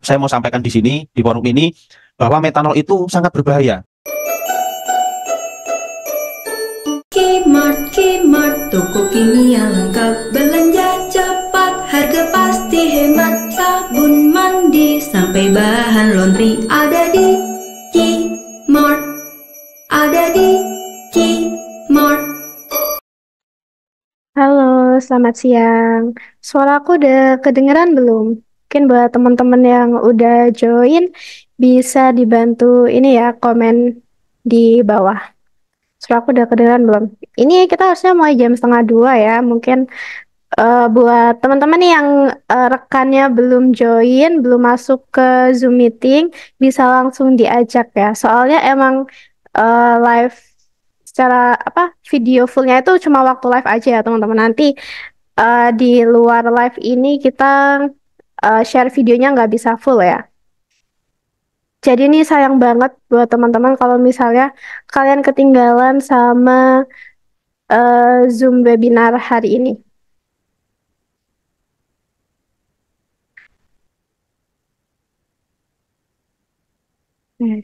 saya mau sampaikan di sini, di forum ini, bahwa metanol itu sangat berbahaya. Kmart, toko kimia lengkap, belanja cepat, harga pasti hemat, sabun mandi sampai bahan laundry ada di Kmart, ada di Kmart. Halo, selamat siang. Suara aku udah kedengeran belum? Mungkin buat teman-teman yang udah join, bisa dibantu ini ya, komen di bawah. Suara aku udah kedengeran belum? Ini kita harusnya mulai jam 1:30 ya. Mungkin buat teman-teman yang rekannya belum join, belum masuk ke Zoom meeting, bisa langsung diajak ya. Soalnya emang live secara video fullnya itu cuma waktu live aja ya teman-teman. Nanti di luar live ini kita share videonya nggak bisa full ya. Jadi ini sayang banget buat teman-teman kalau misalnya kalian ketinggalan sama Zoom webinar hari ini.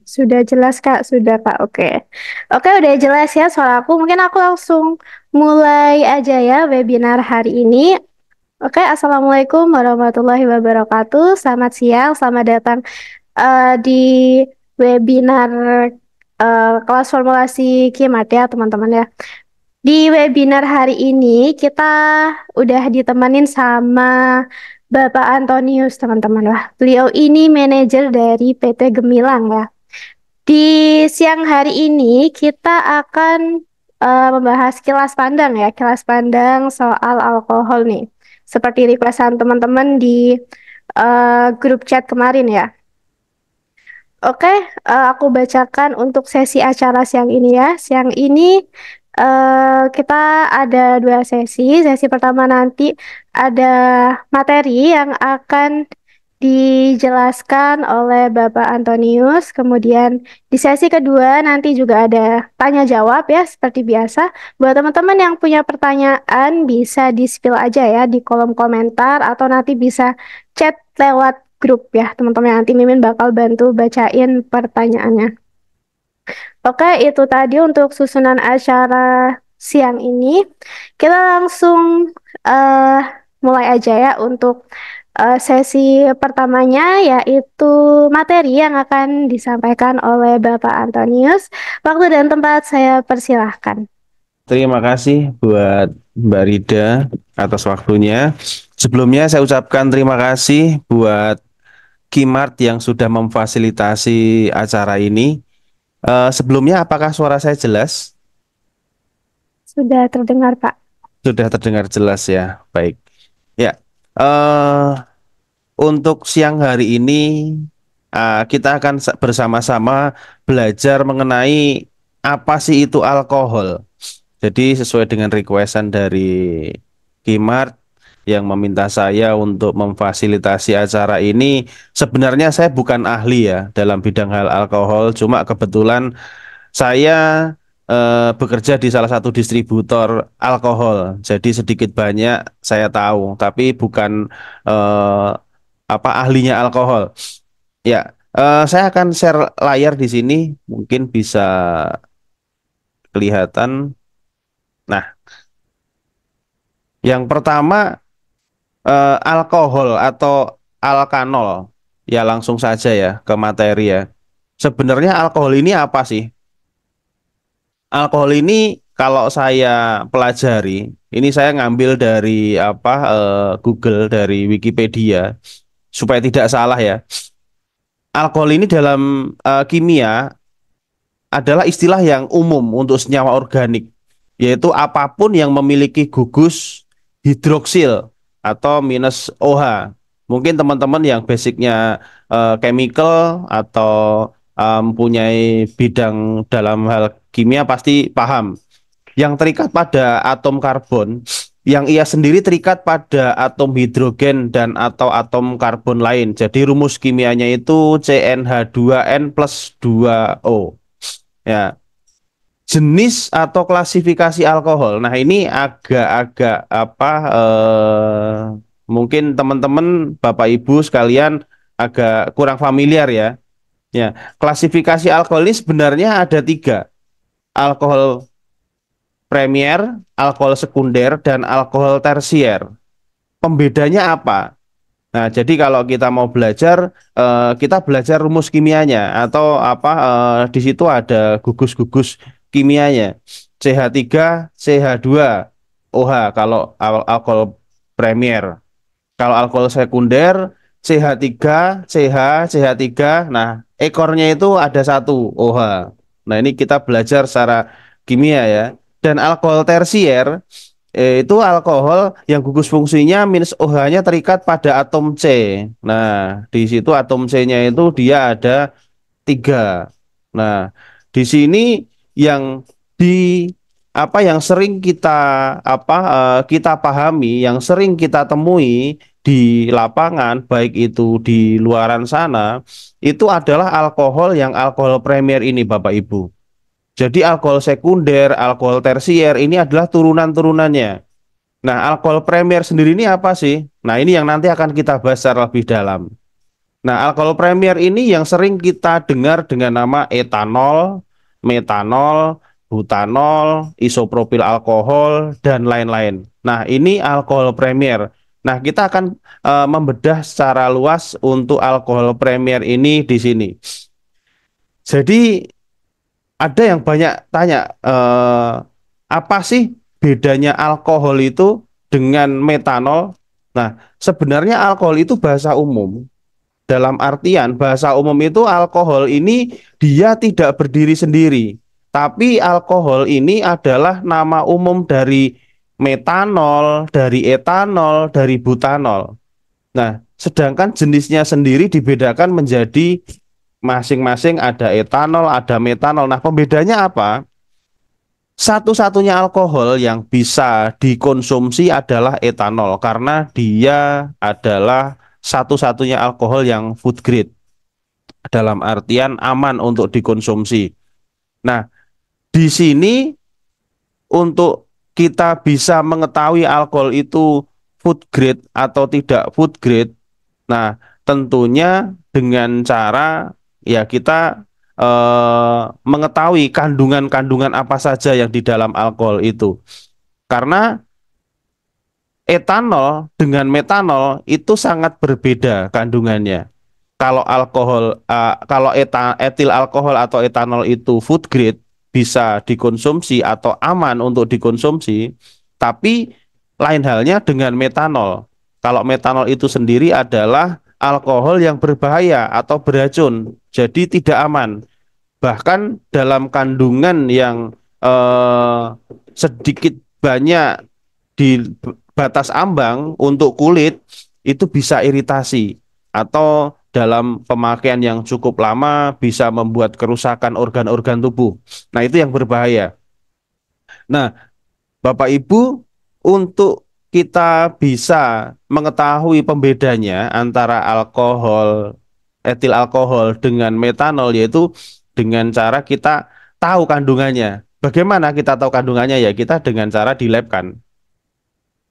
Sudah jelas Kak, sudah Kak. Oke. Oke, udah jelas ya suara aku. Mungkin aku langsung mulai aja ya webinar hari ini. Oke, Assalamualaikum warahmatullahi wabarakatuh. Selamat siang, selamat datang di webinar kelas formulasi KIMAT ya teman-teman ya. Di webinar hari ini kita udah ditemenin sama Bapak Antonius teman-teman lah. Beliau ini manajer dari PT Gemilang ya. Di siang hari ini kita akan membahas kilas pandang ya, kilas pandang soal alkohol nih. Seperti requestan teman-teman di grup chat kemarin ya. Oke, aku bacakan untuk sesi acara siang ini ya. Siang ini kita ada 2 sesi. Sesi pertama nanti ada materi yang akan dijelaskan oleh Bapak Antonius. Kemudian di sesi kedua nanti juga ada tanya jawab ya seperti biasa. Buat teman-teman yang punya pertanyaan bisa di-spill aja ya di kolom komentar atau nanti bisa chat lewat grup ya teman-teman. Nanti Mimin bakal bantu bacain pertanyaannya. Oke, itu tadi untuk susunan acara siang ini. Kita langsung eh, mulai aja ya untuk sesi pertamanya, yaitu materi yang akan disampaikan oleh Bapak Antonius. Waktu dan tempat saya persilahkan. Terima kasih buat Mbak Rida atas waktunya. Sebelumnya saya ucapkan terima kasih buat Kimart yang sudah memfasilitasi acara ini. Sebelumnya apakah suara saya jelas? Sudah terdengar, Pak. Sudah terdengar jelas ya. Baik. Ya. eh untuk siang hari ini kita akan bersama-sama belajar mengenai apa sih itu alkohol. Jadi sesuai dengan requestan dari Kimart yang meminta saya untuk memfasilitasi acara ini, sebenarnya saya bukan ahli ya dalam bidang hal alkohol, cuma kebetulan saya bekerja di salah satu distributor alkohol, jadi sedikit banyak saya tahu, tapi bukan eh, ahlinya alkohol. Ya, saya akan share layar di sini, mungkin bisa kelihatan. Nah, yang pertama alkohol atau alkanol. Ya langsung saja ya ke materi ya. Sebenarnya alkohol ini apa sih? Alkohol ini kalau saya pelajari, ini saya ngambil dari Google, dari Wikipedia supaya tidak salah ya. Alkohol ini dalam kimia adalah istilah yang umum untuk senyawa organik, yaitu apapun yang memiliki gugus hidroksil atau minus OH. Mungkin teman-teman yang basicnya chemical atau mempunyai bidang dalam hal kimia pasti paham. Yang terikat pada atom karbon, yang ia sendiri terikat pada atom hidrogen dan atau atom karbon lain. Jadi rumus kimianya itu CnH2n plus 2O. Ya, jenis atau klasifikasi alkohol. Nah, ini agak-agak mungkin teman-teman Bapak Ibu sekalian agak kurang familiar ya. Ya, klasifikasi alkohol ini sebenarnya ada tiga: alkohol premier, alkohol sekunder, dan alkohol tersier. Pembedanya apa? Nah, jadi kalau kita mau belajar, kita belajar rumus kimianya atau apa? Di situ ada gugus-gugus kimianya. CH3, CH2, OH kalau alkohol premier. Kalau alkohol sekunder, CH3, CH, CH3. Nah, ekornya itu ada satu, OH. Nah, ini kita belajar secara kimia ya. Dan alkohol tersier itu alkohol yang gugus fungsinya minus OH-nya terikat pada atom C. Nah, di situ atom C-nya itu dia ada tiga. Nah, di sini yang di apa yang sering kita kita pahami, yang sering kita temui di lapangan, baik itu di luaran sana, itu adalah alkohol yang alkohol premier ini, Bapak Ibu. Jadi alkohol sekunder, alkohol tersier ini adalah turunan-turunannya. Nah, alkohol premier sendiri ini apa sih? Nah, ini yang nanti akan kita bahas secara lebih dalam. Nah, alkohol premier ini yang sering kita dengar dengan nama etanol, metanol, butanol, isopropil alkohol, dan lain-lain. Nah, ini alkohol premier. Nah, kita akan membedah secara luas untuk alkohol premier ini di sini. Jadi, ada yang banyak tanya, apa sih bedanya alkohol itu dengan metanol? Nah, sebenarnya alkohol itu bahasa umum. Dalam artian bahasa umum itu alkohol ini dia tidak berdiri sendiri. Tapi alkohol ini adalah nama umum dari metanol, dari etanol, dari butanol. Nah, sedangkan jenisnya sendiri dibedakan menjadi masing-masing ada etanol, ada metanol. Nah, pembedanya apa? Satu-satunya alkohol yang bisa dikonsumsi adalah etanol karena dia adalah satu-satunya alkohol yang food grade dalam artian aman untuk dikonsumsi. Nah, di sini untuk kita bisa mengetahui alkohol itu food grade atau tidak food grade, nah tentunya dengan cara ya kita mengetahui kandungan-kandungan apa saja yang di dalam alkohol itu. Karena etanol dengan metanol itu sangat berbeda kandungannya. Kalau kalau etil alkohol atau etanol itu food grade bisa dikonsumsi atau aman untuk dikonsumsi, tapi lain halnya dengan metanol. Kalau metanol itu sendiri adalah alkohol yang berbahaya atau beracun, jadi tidak aman. Bahkan dalam kandungan yang eh, sedikit banyak di batas ambang untuk kulit itu bisa iritasi atau dalam pemakaian yang cukup lama bisa membuat kerusakan organ-organ tubuh. Nah, itu yang berbahaya. Nah, Bapak Ibu, untuk kita bisa mengetahui pembedanya antara alkohol, etil alkohol dengan metanol, yaitu dengan cara kita tahu kandungannya. Bagaimana kita tahu kandungannya? Ya, kita dengan cara di lab kan.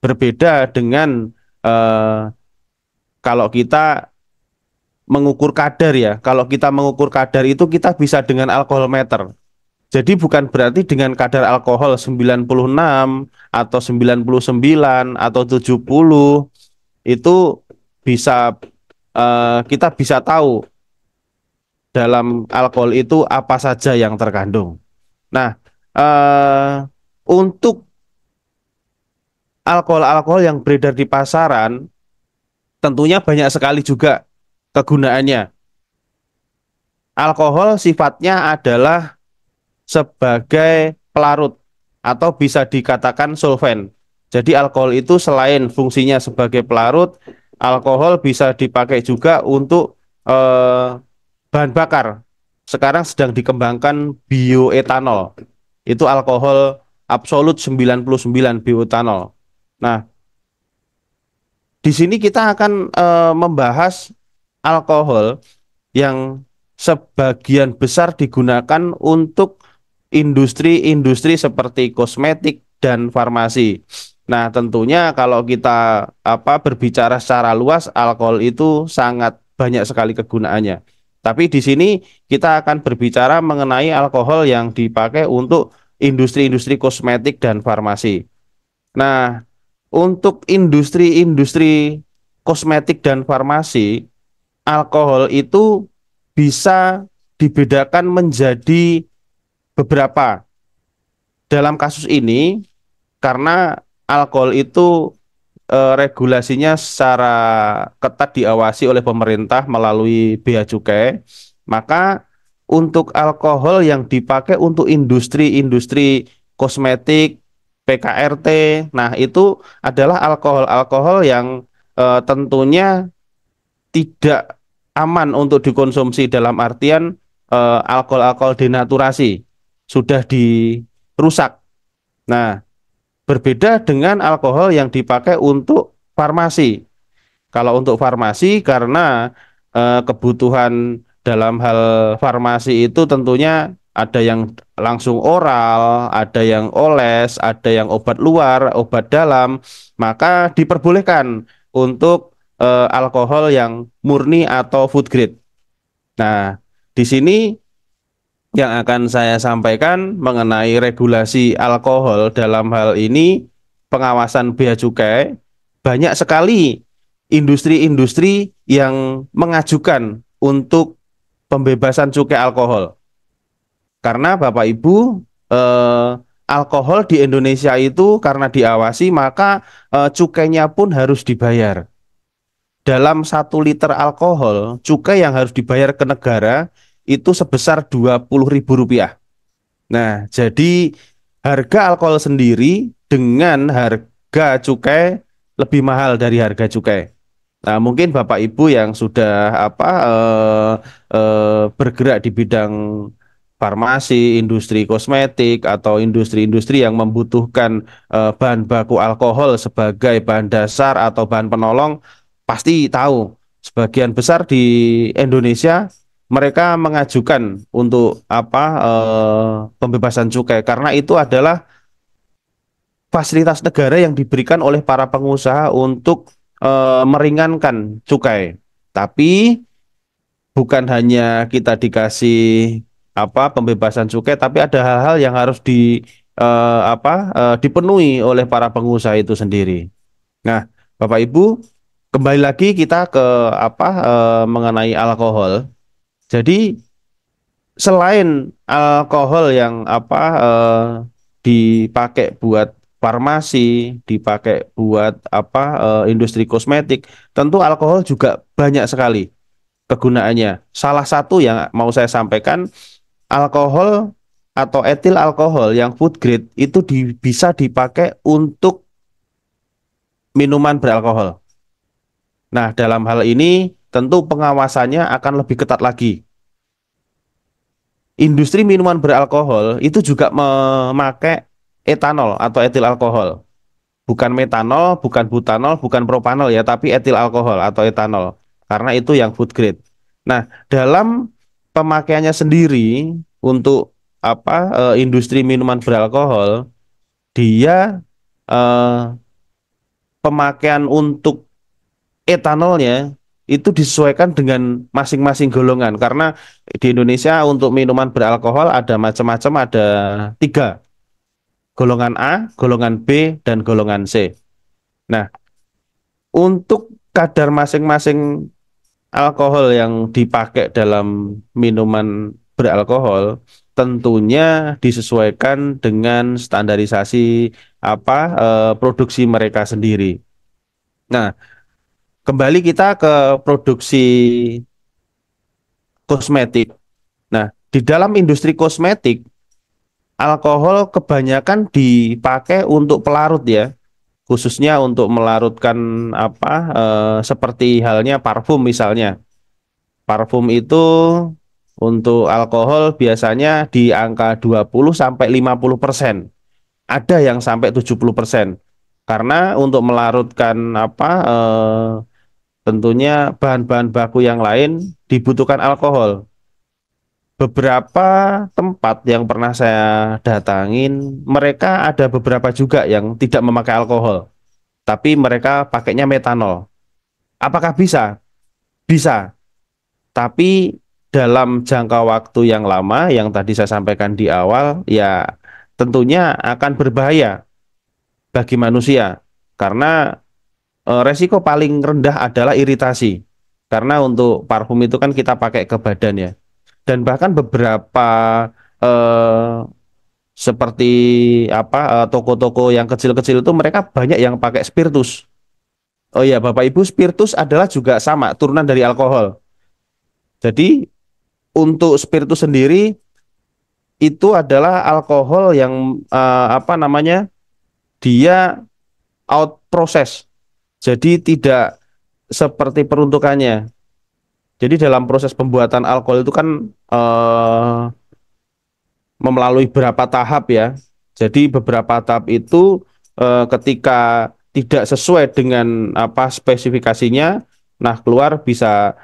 Berbeda dengan eh, kalau kita mengukur kadar ya. Kalau kita mengukur kadar itu kita bisa dengan alkohol meter. Jadi bukan berarti dengan kadar alkohol 96 atau 99 atau 70 itu bisa kita bisa tahu dalam alkohol itu apa saja yang terkandung. Nah, untuk alkohol-alkohol yang beredar di pasaran tentunya banyak sekali juga kegunaannya. Alkohol sifatnya adalah sebagai pelarut atau bisa dikatakan solvent. Jadi alkohol itu selain fungsinya sebagai pelarut, alkohol bisa dipakai juga untuk bahan bakar. Sekarang sedang dikembangkan bioetanol. Itu alkohol absolut 99 bioetanol. Nah, di sini kita akan membahas alkohol yang sebagian besar digunakan untuk industri-industri seperti kosmetik dan farmasi. Nah, tentunya kalau kita berbicara secara luas, alkohol itu sangat banyak sekali kegunaannya. Tapi di sini kita akan berbicara mengenai alkohol yang dipakai untuk industri-industri kosmetik dan farmasi. Nah, untuk industri-industri kosmetik dan farmasi, alkohol itu bisa dibedakan menjadi beberapa. Dalam kasus ini, karena alkohol itu regulasinya secara ketat diawasi oleh pemerintah melalui bea cukai, maka untuk alkohol yang dipakai untuk industri-industri kosmetik, PKRT, nah itu adalah alkohol-alkohol yang tentunya tidak aman untuk dikonsumsi dalam artian alkohol-alkohol denaturasi sudah dirusak. Nah, berbeda dengan alkohol yang dipakai untuk farmasi. Kalau untuk farmasi karena kebutuhan dalam hal farmasi itu tentunya ada yang langsung oral, ada yang oles, ada yang obat luar, obat dalam, maka diperbolehkan untuk alkohol yang murni atau food grade. Nah, di sini yang akan saya sampaikan mengenai regulasi alkohol dalam hal ini pengawasan bea cukai, banyak sekali industri-industri yang mengajukan untuk pembebasan cukai alkohol. Karena Bapak Ibu, eh, alkohol di Indonesia itu karena diawasi maka cukainya pun harus dibayar. Dalam 1 liter alkohol, cukai yang harus dibayar ke negara itu sebesar Rp20.000. Nah, jadi harga alkohol sendiri dengan harga cukai lebih mahal dari harga cukai. Nah, mungkin Bapak Ibu yang sudah bergerak di bidang farmasi, industri kosmetik atau industri-industri yang membutuhkan bahan baku alkohol sebagai bahan dasar atau bahan penolong pasti tahu sebagian besar di Indonesia mereka mengajukan untuk pembebasan cukai karena itu adalah fasilitas negara yang diberikan oleh para pengusaha untuk meringankan cukai. Tapi bukan hanya kita dikasih pembebasan cukai, tapi ada hal-hal yang harus dipenuhi oleh para pengusaha itu sendiri. Nah, Bapak Ibu, kembali lagi kita ke mengenai alkohol. Jadi selain alkohol yang dipakai buat farmasi, dipakai buat industri kosmetik, tentu alkohol juga banyak sekali kegunaannya. Salah satu yang mau saya sampaikan, alkohol atau etil alkohol yang food grade itu bisa dipakai untuk minuman beralkohol. Nah, dalam hal ini tentu pengawasannya akan lebih ketat lagi. Industri minuman beralkohol itu juga memakai etanol atau etil alkohol. Bukan metanol, bukan butanol, bukan propanol ya, tapi etil alkohol atau etanol. Karena itu yang food grade. Nah, dalam pemakaiannya sendiri untuk industri minuman beralkohol, dia eh, pemakaian untuk etanolnya itu disesuaikan dengan masing-masing golongan karena di Indonesia untuk minuman beralkohol ada macam-macam, ada 3, golongan A, golongan B, dan golongan C. Nah, untuk kadar masing-masing alkohol yang dipakai dalam minuman beralkohol tentunya disesuaikan dengan standarisasi produksi mereka sendiri. Nah, kembali kita ke produksi kosmetik. Nah, di dalam industri kosmetik, alkohol kebanyakan dipakai untuk pelarut ya, khususnya untuk melarutkan seperti halnya parfum misalnya. Parfum itu untuk alkohol biasanya di angka 20 sampai 50%. Ada yang sampai 70%. Karena untuk melarutkan tentunya bahan-bahan baku yang lain dibutuhkan alkohol. Beberapa tempat yang pernah saya datangin, mereka ada beberapa juga yang tidak memakai alkohol, tapi mereka pakainya metanol. Apakah bisa? Bisa. Tapi dalam jangka waktu yang lama, yang tadi saya sampaikan di awal, ya tentunya akan berbahaya bagi manusia. Karena resiko paling rendah adalah iritasi. Karena untuk parfum itu kan kita pakai ke badan ya. Dan bahkan beberapa eh, seperti toko-toko yang kecil-kecil itu mereka banyak yang pakai spiritus. Oh ya, Bapak Ibu, spiritus adalah juga sama, turunan dari alkohol. Jadi untuk spiritus sendiri itu adalah alkohol yang dia out proses. Jadi tidak seperti peruntukannya. Jadi dalam proses pembuatan alkohol itu kan eh, melalui beberapa tahap ya. Jadi beberapa tahap itu ketika tidak sesuai dengan spesifikasinya, nah keluar bisa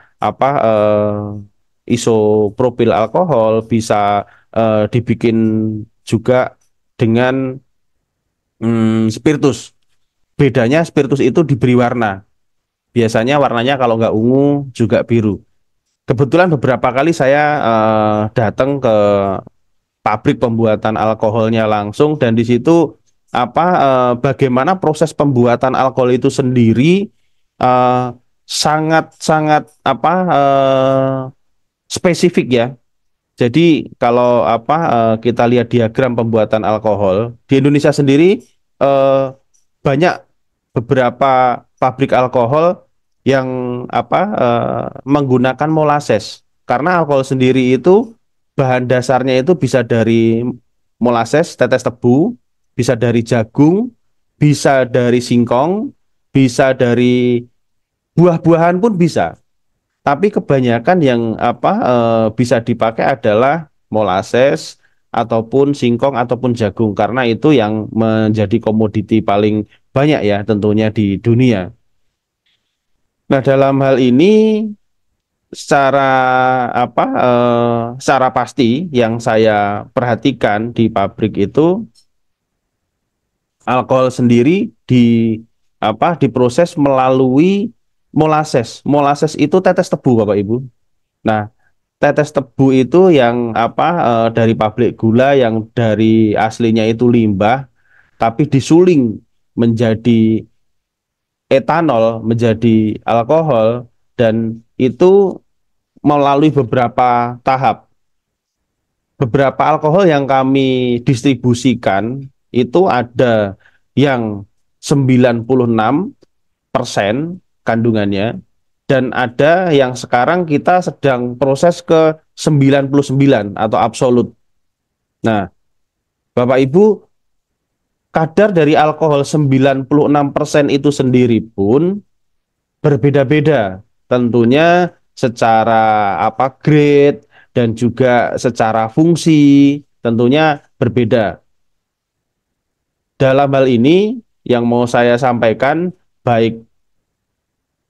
isopropil alkohol, bisa dibikin juga dengan spiritus. Bedanya spiritus itu diberi warna. Biasanya warnanya kalau nggak ungu juga biru. Kebetulan beberapa kali saya datang ke pabrik pembuatan alkoholnya langsung dan di situ bagaimana proses pembuatan alkohol itu sendiri eh, sangat-sangat spesifik ya. Jadi kalau kita lihat diagram pembuatan alkohol di Indonesia sendiri eh, banyak beberapa pabrik alkohol yang menggunakan molases karena alkohol sendiri itu bahan dasarnya itu bisa dari molases tetes tebu, bisa dari jagung, bisa dari singkong, bisa dari buah-buahan pun bisa. Tapi kebanyakan yang bisa dipakai adalah molases ataupun singkong ataupun jagung karena itu yang menjadi komoditi paling banyak ya tentunya di dunia. Nah, dalam hal ini secara secara pasti yang saya perhatikan di pabrik itu alkohol sendiri diproses melalui molases. Molases itu tetes tebu Bapak Ibu. Nah, tetes tebu itu yang dari pabrik gula yang dari aslinya itu limbah tapi disuling menjadi etanol, menjadi alkohol dan itu melalui beberapa tahap. Beberapa alkohol yang kami distribusikan itu ada yang 96% kandungannya dan ada yang sekarang kita sedang proses ke 99 atau absolut. Nah, Bapak Ibu, kadar dari alkohol 96% itu sendiri pun berbeda-beda. Tentunya secara grade dan juga secara fungsi tentunya berbeda. Dalam hal ini yang mau saya sampaikan baik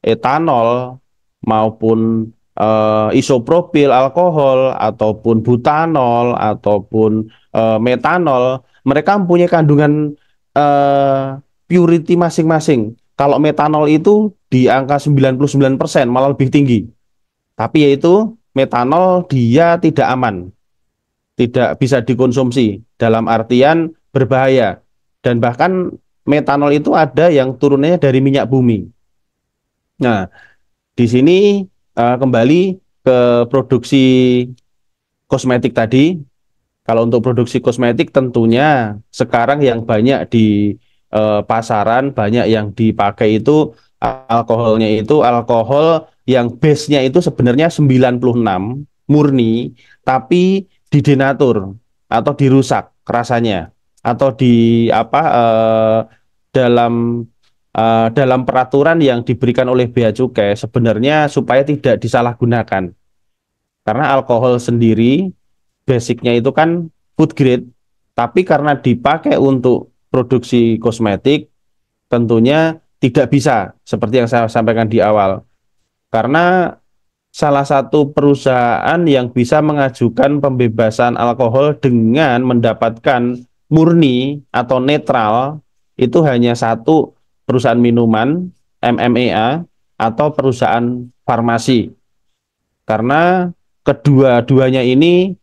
etanol maupun isopropil alkohol ataupun butanol ataupun metanol mereka mempunyai kandungan purity masing-masing. Kalau metanol itu di angka 99% malah lebih tinggi. Tapi yaitu metanol dia tidak aman, tidak bisa dikonsumsi dalam artian berbahaya. Dan bahkan metanol itu ada yang turunannya dari minyak bumi. Nah, di sini kembali ke produksi kosmetik tadi. Kalau untuk produksi kosmetik tentunya sekarang yang banyak di pasaran, banyak yang dipakai itu alkoholnya itu alkohol yang base-nya itu sebenarnya 96 murni, tapi didenatur atau dirusak rasanya atau di dalam dalam peraturan yang diberikan oleh Bea Cukai sebenarnya supaya tidak disalahgunakan. Karena alkohol sendiri basicnya itu kan food grade, tapi karena dipakai untuk produksi kosmetik, tentunya tidak bisa seperti yang saya sampaikan di awal. Karena salah satu perusahaan yang bisa mengajukan pembebasan alkohol dengan mendapatkan murni atau netral itu hanya satu perusahaan minuman, MMEA, atau perusahaan farmasi. karena kedua-duanya ini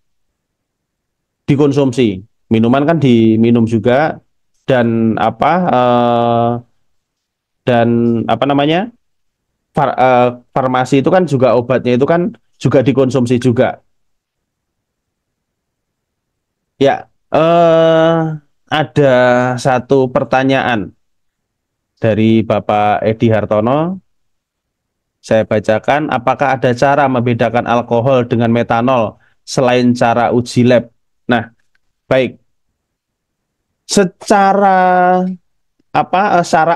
dikonsumsi. Minuman kan diminum juga dan dan apa namanya? Farmasi itu kan juga obatnya itu kan juga dikonsumsi juga. Ya, ada satu pertanyaan dari Bapak Edi Hartono. Saya bacakan, apakah ada cara membedakan alkohol dengan metanol selain cara uji lab? Nah, baik. Secara secara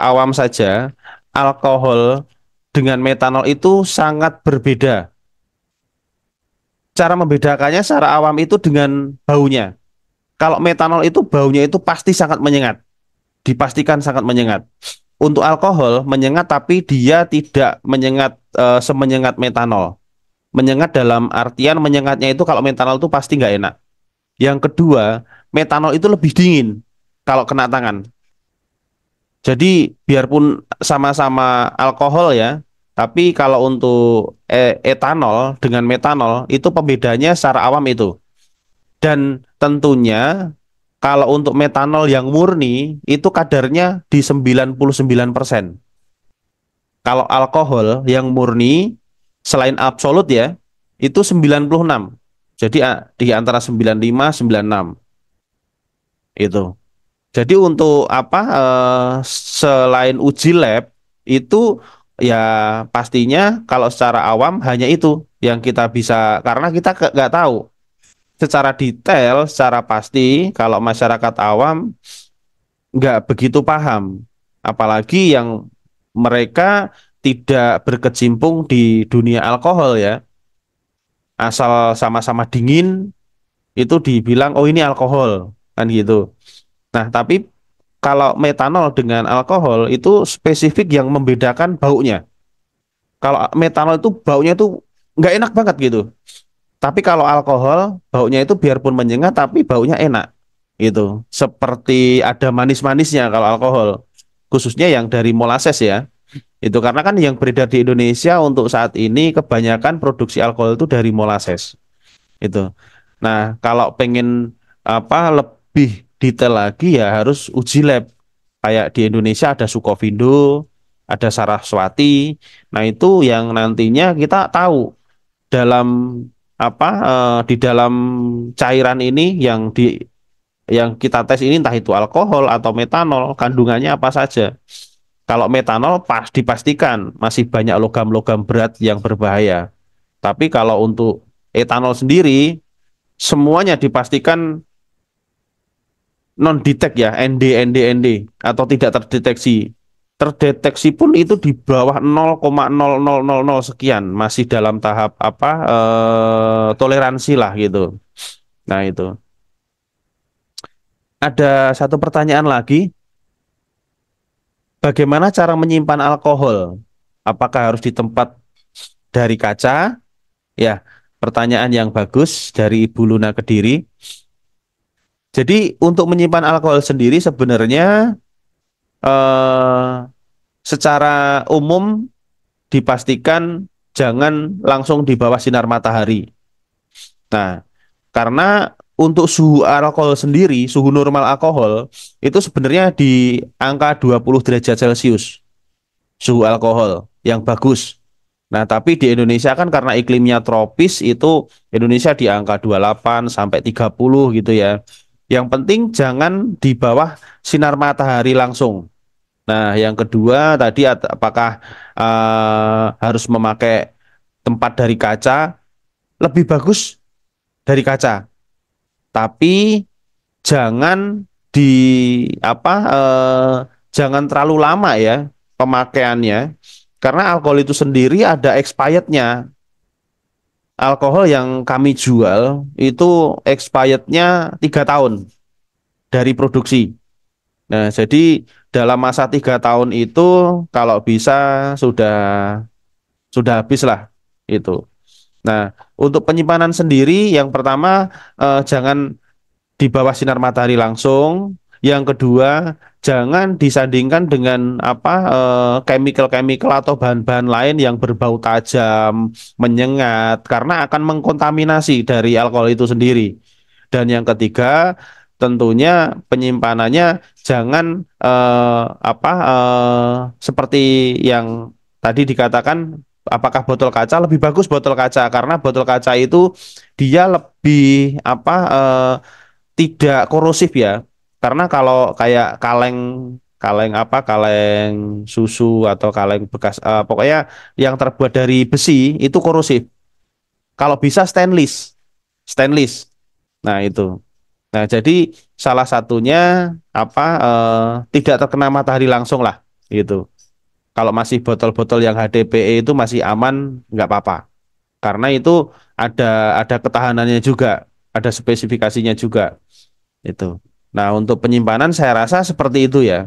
awam saja, alkohol dengan metanol itu sangat berbeda. Cara membedakannya secara awam itu dengan baunya. Kalau metanol itu baunya itu pasti sangat menyengat, dipastikan sangat menyengat. Untuk alkohol menyengat tapi dia tidak menyengat semenyengat metanol. Menyengat dalam artian menyengatnya itu kalau metanol itu pasti nggak enak. Yang kedua, metanol itu lebih dingin kalau kena tangan. Jadi biarpun sama-sama alkohol ya, tapi kalau untuk etanol dengan metanol itu pembedanya secara awam itu. Dan tentunya kalau untuk metanol yang murni itu kadarnya di 99%. Kalau alkohol yang murni selain absolut ya, itu 96. Jadi di antara 95 96 itu. Jadi untuk selain uji lab itu ya pastinya kalau secara awam hanya itu yang kita bisa karena kita nggak tahu secara detail, secara pasti kalau masyarakat awam nggak begitu paham, apalagi yang mereka tidak berkecimpung di dunia alkohol ya, asal sama-sama dingin itu dibilang oh ini alkohol kan gitu. Nah, tapi kalau metanol dengan alkohol itu spesifik yang membedakan baunya. Kalau metanol itu baunya itu nggak enak banget gitu. Tapi kalau alkohol baunya itu biarpun menyengat tapi baunya enak gitu. Seperti ada manis-manisnya kalau alkohol. Khususnya yang dari molases ya. Itu karena kan yang beredar di Indonesia untuk saat ini kebanyakan produksi alkohol itu dari molases. Itu. Nah, kalau pengen lebih detail lagi ya harus uji lab. Kayak di Indonesia ada Sukovindo, ada Saraswati. Nah, itu yang nantinya kita tahu dalam di dalam cairan ini yang kita tes ini entah itu alkohol atau metanol, kandungannya apa saja. Kalau metanol dipastikan masih banyak logam-logam berat yang berbahaya. Tapi kalau untuk etanol sendiri semuanya dipastikan non detect ya, ND atau tidak terdeteksi. Terdeteksi pun itu di bawah 0,0000 sekian, masih dalam tahap toleransi lah gitu. Nah, itu. Ada satu pertanyaan lagi, bagaimana cara menyimpan alkohol? Apakah harus di tempat dari kaca? Ya, pertanyaan yang bagus dari Ibu Luna Kediri. Jadi untuk menyimpan alkohol sendiri sebenarnya eh, secara umum dipastikan jangan langsung di bawah sinar matahari. Nah, karena untuk suhu alkohol sendiri, suhu normal alkohol itu sebenarnya di angka 20 derajat Celcius. Suhu alkohol yang bagus. Nah, tapi di Indonesia kan karena iklimnya tropis itu Indonesia di angka 28 sampai 30 gitu ya. Yang penting jangan di bawah sinar matahari langsung. Nah, yang kedua tadi apakah harus memakai tempat dari kaca? Lebih bagus dari kaca, tapi jangan di apa eh, jangan terlalu lama ya pemakaiannya, karena alkohol itu sendiri ada expirednya. Alkohol yang kami jual itu expirednya 3 tahun dari produksi. Nah, jadi dalam masa 3 tahun itu kalau bisa sudah habis lah itu. Nah, untuk penyimpanan sendiri yang pertama jangan di bawah sinar matahari langsung. Yang kedua, jangan disandingkan dengan chemical-chemical atau bahan-bahan lain yang berbau tajam, menyengat, karena akan mengkontaminasi dari alkohol itu sendiri. Dan yang ketiga, tentunya penyimpanannya jangan seperti yang tadi dikatakan, apakah botol kaca, lebih bagus botol kaca karena botol kaca itu dia lebih tidak korosif ya. Karena kalau kayak kaleng kaleng kaleng susu atau kaleng bekas, pokoknya yang terbuat dari besi itu korosif. Kalau bisa stainless, stainless. Nah, itu. Nah, jadi salah satunya tidak terkena matahari langsung lah gitu. Kalau masih botol-botol yang HDPE itu masih aman, nggak apa-apa. Karena itu ada ketahanannya juga, ada spesifikasinya juga itu. Nah, untuk penyimpanan saya rasa seperti itu ya.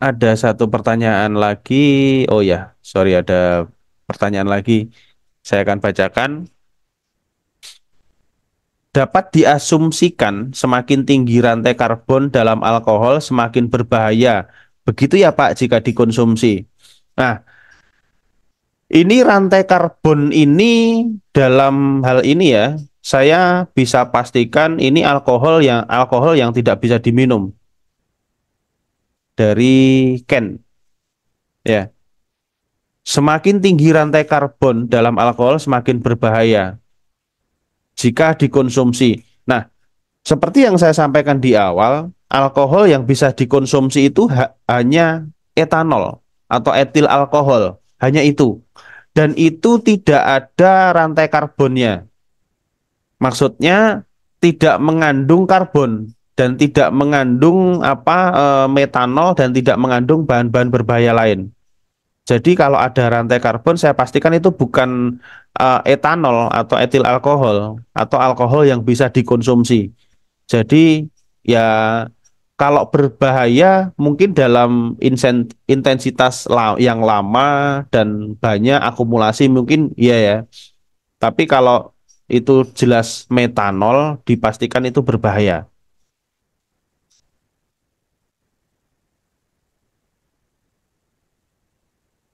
Ada satu pertanyaan lagi. Oh ya, sorry, ada pertanyaan lagi. Saya akan bacakan. Dapat diasumsikan semakin tinggi rantai karbon dalam alkohol semakin berbahaya. Begitu ya Pak jika dikonsumsi. Nah, ini rantai karbon ini dalam hal ini ya, saya bisa pastikan ini alkohol yang tidak bisa diminum dari can ya. Semakin tinggi rantai karbon dalam alkohol semakin berbahaya jika dikonsumsi. Nah, seperti yang saya sampaikan di awal, alkohol yang bisa dikonsumsi itu hanya etanol atau etil alkohol, hanya itu. Dan itu tidak ada rantai karbonnya. Maksudnya tidak mengandung karbon dan tidak mengandung metanol dan tidak mengandung bahan-bahan berbahaya lain. Jadi kalau ada rantai karbon, saya pastikan itu bukan etanol atau etil alkohol atau alkohol yang bisa dikonsumsi. Jadi ya kalau berbahaya mungkin dalam intensitas yang lama dan banyak akumulasi mungkin iya ya. Tapi kalau itu jelas metanol dipastikan itu berbahaya.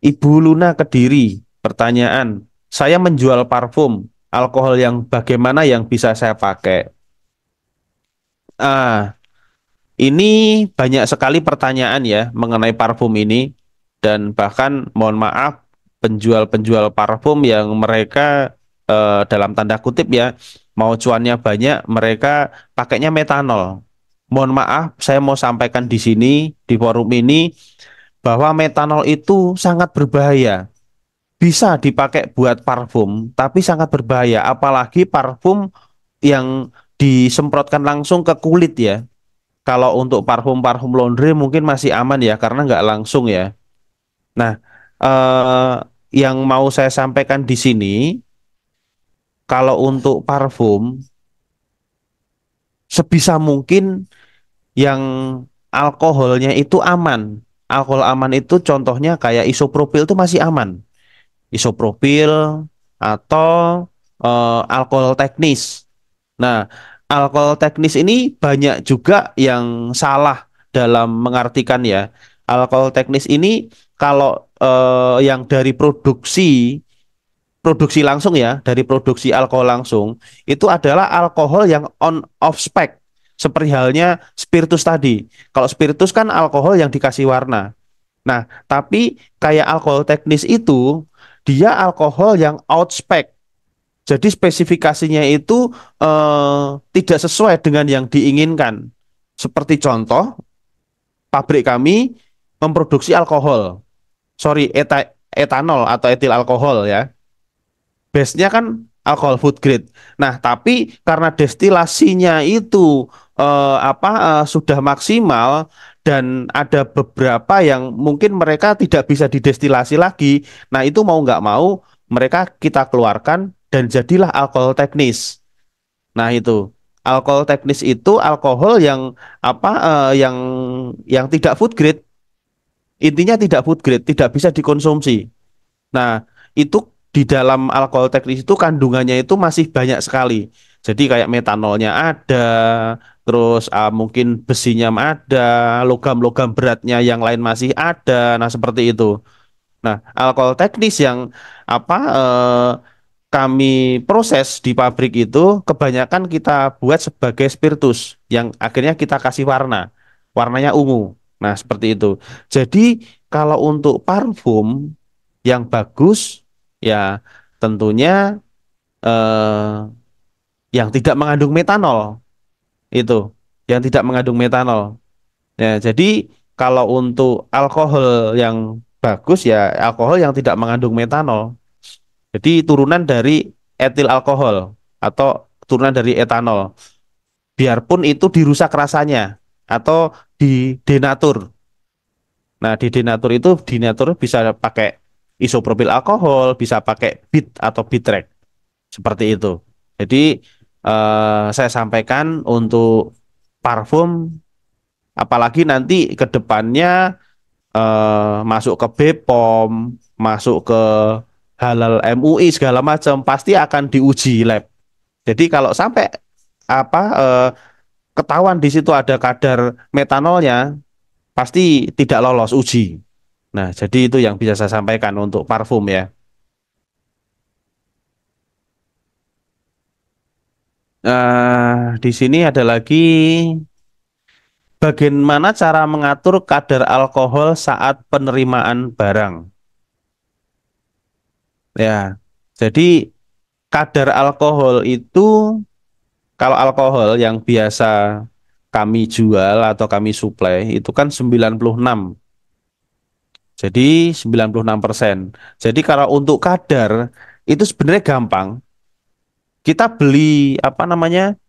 Ibu Luna Kediri, pertanyaan. Saya menjual parfum, alkohol yang bagaimana yang bisa saya pakai? Ah, ini banyak sekali pertanyaan ya mengenai parfum ini, dan bahkan mohon maaf penjual-penjual parfum yang mereka dalam tanda kutip ya mau cuannya banyak, mereka pakainya metanol. Mohon maaf, saya mau sampaikan di sini di forum ini bahwa metanol itu sangat berbahaya. Bisa dipakai buat parfum, tapi sangat berbahaya. Apalagi parfum yang disemprotkan langsung ke kulit ya. Kalau untuk parfum-parfum laundry mungkin masih aman ya karena nggak langsung ya. Nah, eh, yang mau saya sampaikan di sini, kalau untuk parfum sebisa mungkin yang alkoholnya itu aman. Alkohol aman itu contohnya kayak isopropil itu masih aman. Isopropil atau alkohol teknis. Nah, alkohol teknis ini banyak juga yang salah dalam mengartikan ya. Alkohol teknis ini kalau yang dari produksi langsung ya, dari produksi alkohol langsung, itu adalah alkohol yang on off spec. Seperti halnya spiritus tadi. Kalau spiritus kan alkohol yang dikasih warna. Nah, tapi kayak alkohol teknis itu dia alkohol yang out spec. Jadi spesifikasinya itu tidak sesuai dengan yang diinginkan. Seperti contoh, pabrik kami memproduksi alkohol, sorry, etanol atau etil alkohol ya. Base-nya kan alkohol food grade. Nah, tapi karena destilasinya itu sudah maksimal dan ada beberapa yang mungkin mereka tidak bisa didestilasi lagi. Nah, itu mau nggak mau mereka kita keluarkan dan jadilah alkohol teknis. Nah, itu. Alkohol teknis itu alkohol yang yang tidak food grade. Intinya tidak food grade, tidak bisa dikonsumsi. Nah, itu di dalam alkohol teknis itu kandungannya itu masih banyak sekali. Jadi kayak metanolnya ada, terus mungkin besinya ada, logam-logam beratnya yang lain masih ada. Nah, seperti itu. Nah, alkohol teknis yang apa kami proses di pabrik itu kebanyakan kita buat sebagai spiritus yang akhirnya kita kasih warna. Warnanya ungu. Nah, seperti itu. Jadi, kalau untuk parfum yang bagus ya tentunya eh, yang tidak mengandung metanol itu, yang tidak mengandung metanol. Ya, jadi kalau untuk alkohol yang bagus ya alkohol yang tidak mengandung metanol. Jadi turunan dari etil alkohol atau turunan dari etanol. Biarpun itu dirusak rasanya atau di denatur. Nah, di denatur itu denatur bisa pakai isopropil alkohol, bisa pakai bit atau bitrek seperti itu. Jadi saya sampaikan untuk parfum apalagi nanti ke depannya masuk ke BPOM, masuk ke halal MUI segala macam pasti akan diuji lab. Jadi kalau sampai apa ketahuan di situ ada kadar metanolnya, pasti tidak lolos uji. Nah, jadi itu yang bisa saya sampaikan untuk parfum ya. Di sini ada lagi bagaimana cara mengatur kadar alkohol saat penerimaan barang. Ya, jadi kadar alkohol itu kalau alkohol yang biasa kami jual atau kami suplai itu kan 96. Jadi 96%. Jadi kalau untuk kadar itu sebenarnya gampang. Kita beli apa namanya?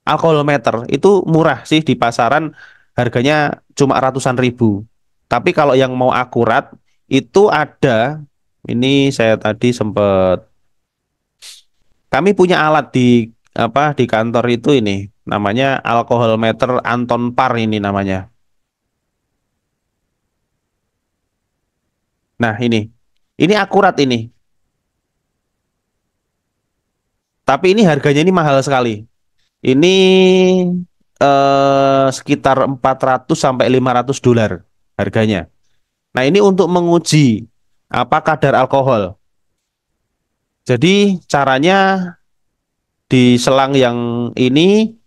Alkohol meter itu murah sih di pasaran harganya cuma ratusan ribu. Tapi kalau yang mau akurat itu ada ini saya tadi sempat kami punya alat di apa di kantor itu ini namanya alkohol meter Anton Par ini namanya. Nah, ini akurat ini. Tapi ini harganya ini mahal sekali. Ini sekitar 400 sampai 500 dolar harganya. Nah, ini untuk menguji apa kadar alkohol. Jadi caranya di selang yang ini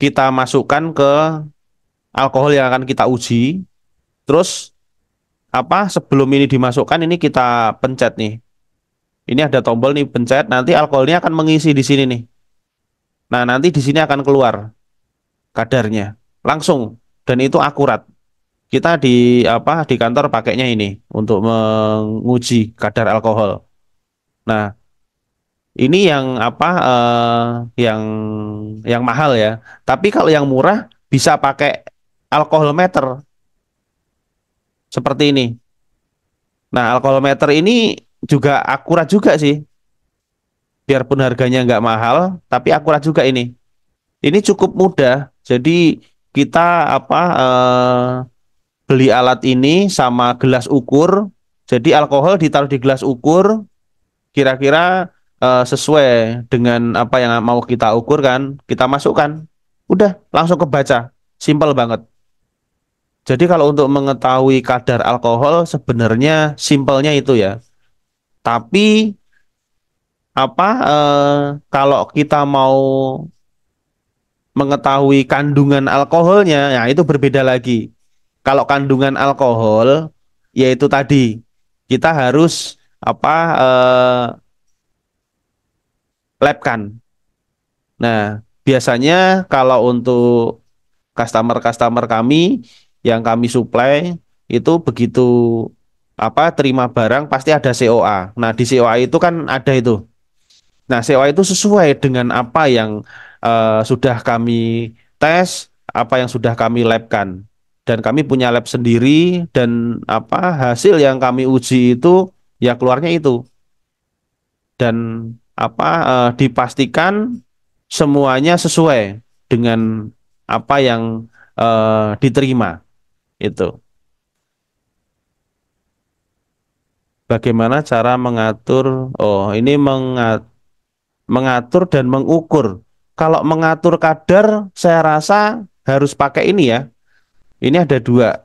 kita masukkan ke alkohol yang akan kita uji. Terus apa sebelum ini dimasukkan ini kita pencet nih. Ini ada tombol nih pencet, nanti alkoholnya akan mengisi di sini nih. Nah, nanti di sini akan keluar kadarnya langsung dan itu akurat. Kita di apa di kantor pakainya ini untuk menguji kadar alkohol. Nah, ini yang apa yang mahal ya. Tapi kalau yang murah bisa pakai alkohol meter seperti ini. Nah, alkohol meter ini juga akurat juga sih. Biarpun harganya nggak mahal, tapi akurat juga ini. Ini cukup mudah. Jadi kita apa beli alat ini sama gelas ukur. Jadi alkohol ditaruh di gelas ukur, kira-kira sesuai dengan apa yang mau kita ukur kan, kita masukkan. Udah, langsung kebaca. Simple banget. Jadi kalau untuk mengetahui kadar alkohol sebenarnya simpelnya itu ya. Tapi apa kalau kita mau mengetahui kandungan alkoholnya, ya itu berbeda lagi. Kalau kandungan alkohol, yaitu tadi kita harus apa labkan. Nah, biasanya kalau untuk customer-customer kami yang kami supply itu begitu apa terima barang pasti ada COA. Nah, di COA itu kan ada itu. Nah, COA itu sesuai dengan apa yang sudah kami tes, apa yang sudah kami labkan. Dan kami punya lab sendiri dan apa hasil yang kami uji itu ya keluarnya itu. Dan apa dipastikan semuanya sesuai dengan apa yang diterima itu. Bagaimana cara mengatur? Oh, ini mengatur dan mengukur. kalau mengatur kadar saya rasa harus pakai ini ya. Ini ada dua.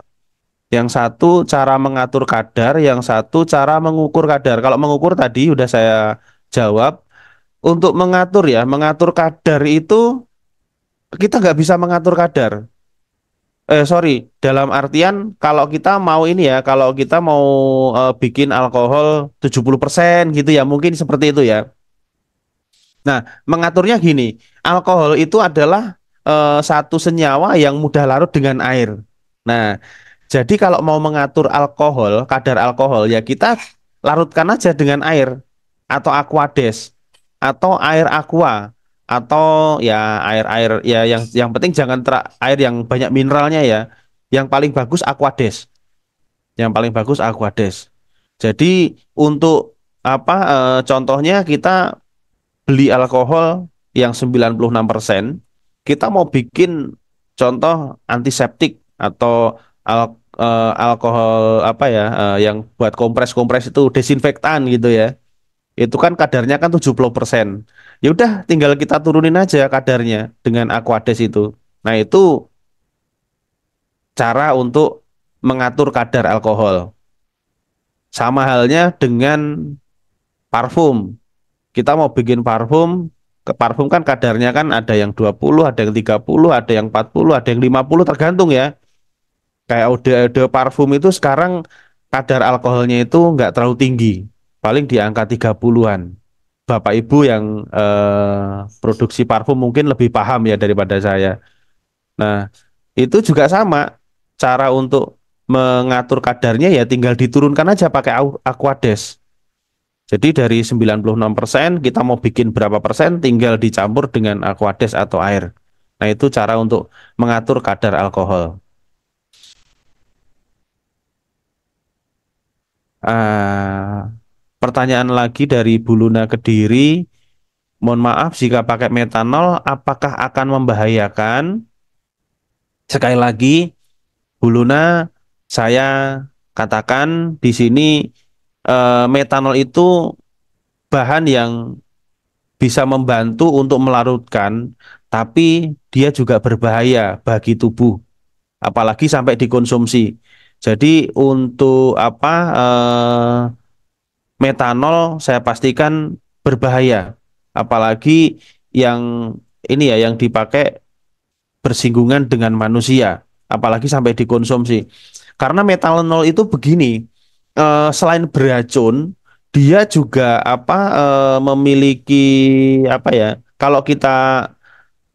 Yang satu cara mengatur kadar, yang satu cara mengukur kadar. Kalau mengukur tadi udah saya jawab. Untuk mengatur ya, mengatur kadar itu kita nggak bisa mengatur kadar. Sorry, dalam artian kalau kita mau ini ya, kalau kita mau bikin alkohol 70% gitu ya, mungkin seperti itu ya. Nah, mengaturnya gini, alkohol itu adalah satu senyawa yang mudah larut dengan air. Nah, jadi kalau mau mengatur alkohol, kadar alkohol ya kita larutkan aja dengan air atau aquades atau air aqua atau ya air-air ya yang penting jangan air yang banyak mineralnya ya. Yang paling bagus aquades. Yang paling bagus aquades. Jadi untuk apa contohnya kita beli alkohol yang 96%, kita mau bikin contoh antiseptik atau alkohol apa ya yang buat kompres-kompres itu desinfektan gitu ya. Itu kan kadarnya kan 70%. Ya udah tinggal kita turunin aja kadarnya dengan Aquades itu. Nah, itu cara untuk mengatur kadar alkohol. Sama halnya dengan parfum. Kita mau bikin parfum, ke parfum kan kadarnya kan ada yang 20, ada yang 30, ada yang 40, ada yang 50 tergantung ya. Kayak ode-ode parfum itu sekarang kadar alkoholnya itu nggak terlalu tinggi. Paling di angka 30-an. Bapak Ibu yang produksi parfum mungkin lebih paham ya daripada saya. Nah, itu juga sama. Cara untuk mengatur kadarnya ya tinggal diturunkan aja pakai Aquades. Jadi dari 96% kita mau bikin berapa persen tinggal dicampur dengan Aquades atau air. Nah, itu cara untuk mengatur kadar alkohol. Ah, pertanyaan lagi dari Buluna Kediri. Mohon maaf jika pakai metanol, apakah akan membahayakan? Sekali lagi, Buluna, saya katakan di sini metanol itu bahan yang bisa membantu untuk melarutkan, tapi dia juga berbahaya bagi tubuh, apalagi sampai dikonsumsi. Jadi untuk apa metanol saya pastikan berbahaya, apalagi yang ini ya yang dipakai bersinggungan dengan manusia, apalagi sampai dikonsumsi. Karena metanol itu begini, selain beracun, dia juga apa memiliki apa ya? Kalau kita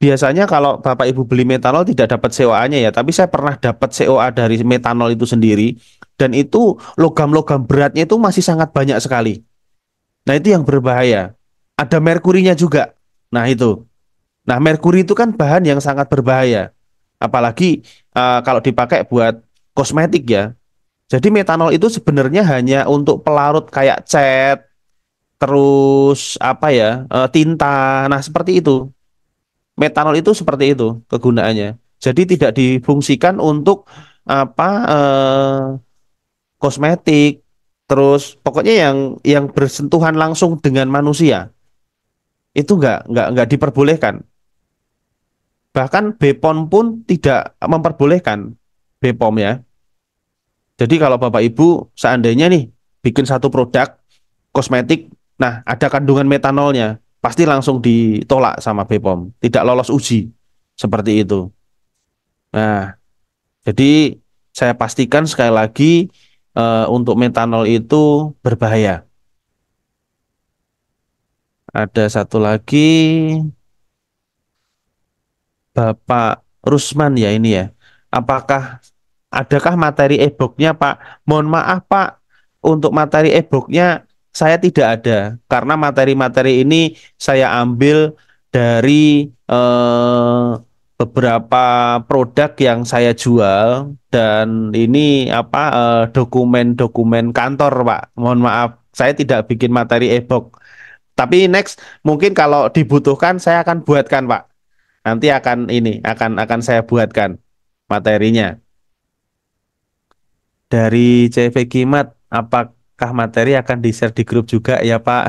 biasanya kalau Bapak Ibu beli metanol tidak dapat COA-nya ya, tapi saya pernah dapat COA dari metanol itu sendiri dan itu logam-logam beratnya itu masih sangat banyak sekali. Nah, itu yang berbahaya. Ada merkurinya juga. Nah, itu. Nah, merkuri itu kan bahan yang sangat berbahaya. Apalagi kalau dipakai buat kosmetik ya. Jadi metanol itu sebenarnya hanya untuk pelarut kayak cat, terus apa ya, tinta. Nah, seperti itu. Metanol itu seperti itu kegunaannya. Jadi tidak difungsikan untuk apa kosmetik. Terus pokoknya yang bersentuhan langsung dengan manusia itu nggak diperbolehkan. Bahkan BPOM pun tidak memperbolehkan BPOM ya. Jadi kalau Bapak Ibu seandainya nih bikin satu produk kosmetik, nah ada kandungan metanolnya, pasti langsung ditolak sama BPOM, tidak lolos uji seperti itu. Nah, jadi saya pastikan sekali lagi untuk metanol itu berbahaya. Ada satu lagi Bapak Rusman ya ini ya. Apakah adakah materi e-booknya Pak? Mohon maaf Pak, untuk materi e-booknya saya tidak ada karena materi-materi ini saya ambil dari beberapa produk yang saya jual dan ini apa dokumen-dokumen kantor Pak. Mohon maaf, saya tidak bikin materi e-book. Tapi next mungkin kalau dibutuhkan saya akan buatkan Pak. Nanti akan saya buatkan materinya. Dari CV Kimat, apakah materi akan di-share di grup juga ya Pak?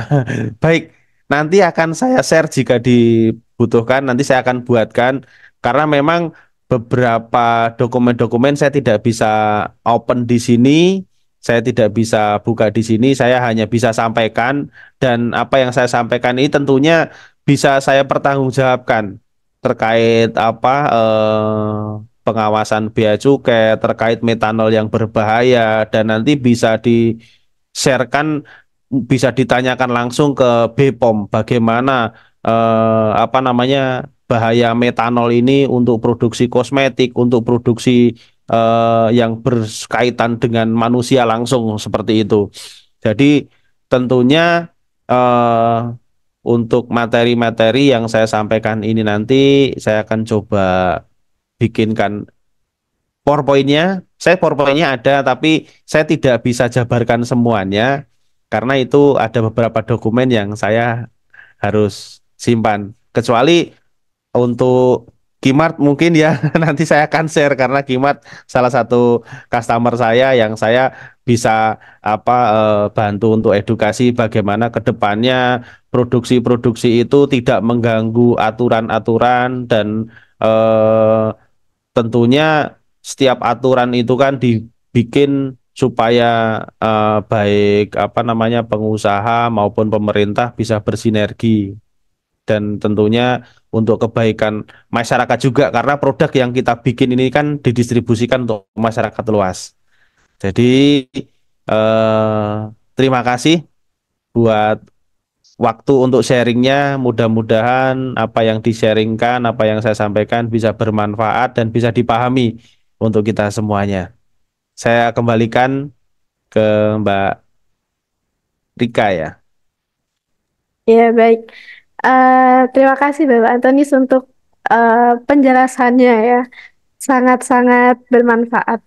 Baik, nanti akan saya share jika dibutuhkan butuhkan nanti saya akan buatkan karena memang beberapa dokumen-dokumen saya tidak bisa open di sini, saya tidak bisa buka di sini, saya hanya bisa sampaikan dan apa yang saya sampaikan ini tentunya bisa saya pertanggungjawabkan terkait pengawasan bea cukai, terkait metanol yang berbahaya dan nanti bisa di-sharekan, bisa ditanyakan langsung ke BPOM bagaimana bahaya metanol ini untuk produksi kosmetik, untuk produksi yang berkaitan dengan manusia langsung seperti itu. Jadi tentunya eh, untuk materi-materi yang saya sampaikan ini nanti saya akan coba bikinkan PowerPoint-nya. Saya PowerPoint-nya ada, tapi saya tidak bisa jabarkan semuanya karena itu ada beberapa dokumen yang saya harus simpan. Kecuali untuk Kimart mungkin ya nanti saya akan share karena Kimart salah satu customer saya yang saya bisa bantu untuk edukasi bagaimana ke depannya produksi-produksi itu tidak mengganggu aturan-aturan dan eh, tentunya setiap aturan itu kan dibikin supaya baik pengusaha maupun pemerintah bisa bersinergi dan tentunya untuk kebaikan masyarakat juga karena produk yang kita bikin ini kan didistribusikan untuk masyarakat luas. Jadi eh, terima kasih buat waktu untuk sharingnya. Mudah-mudahan apa yang di-sharingkan, apa yang saya sampaikan bisa bermanfaat dan bisa dipahami untuk kita semuanya. Saya kembalikan ke Mbak Rika ya. Ya, baik. Terima kasih Bapak Antonis untuk penjelasannya ya. Sangat-sangat bermanfaat.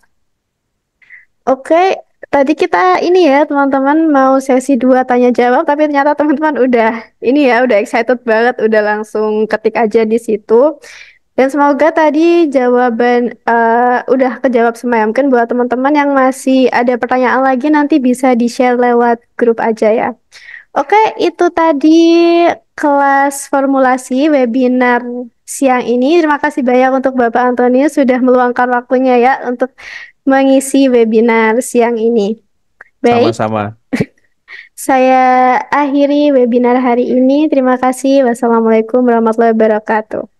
Oke, tadi kita ini ya teman-teman mau sesi 2 tanya jawab, tapi ternyata teman-teman udah ini ya, udah excited banget, udah langsung ketik aja di situ. Dan semoga tadi jawaban udah kejawab semua ya. Mungkin buat teman-teman yang masih ada pertanyaan lagi nanti bisa di-share lewat grup aja ya. Oke, itu tadi kelas formulasi webinar siang ini. Terima kasih banyak untuk Bapak Antonius sudah meluangkan waktunya ya untuk mengisi webinar siang ini. Baik, Sama-sama. saya akhiri webinar hari ini. Terima kasih. Wassalamualaikum warahmatullahi wabarakatuh.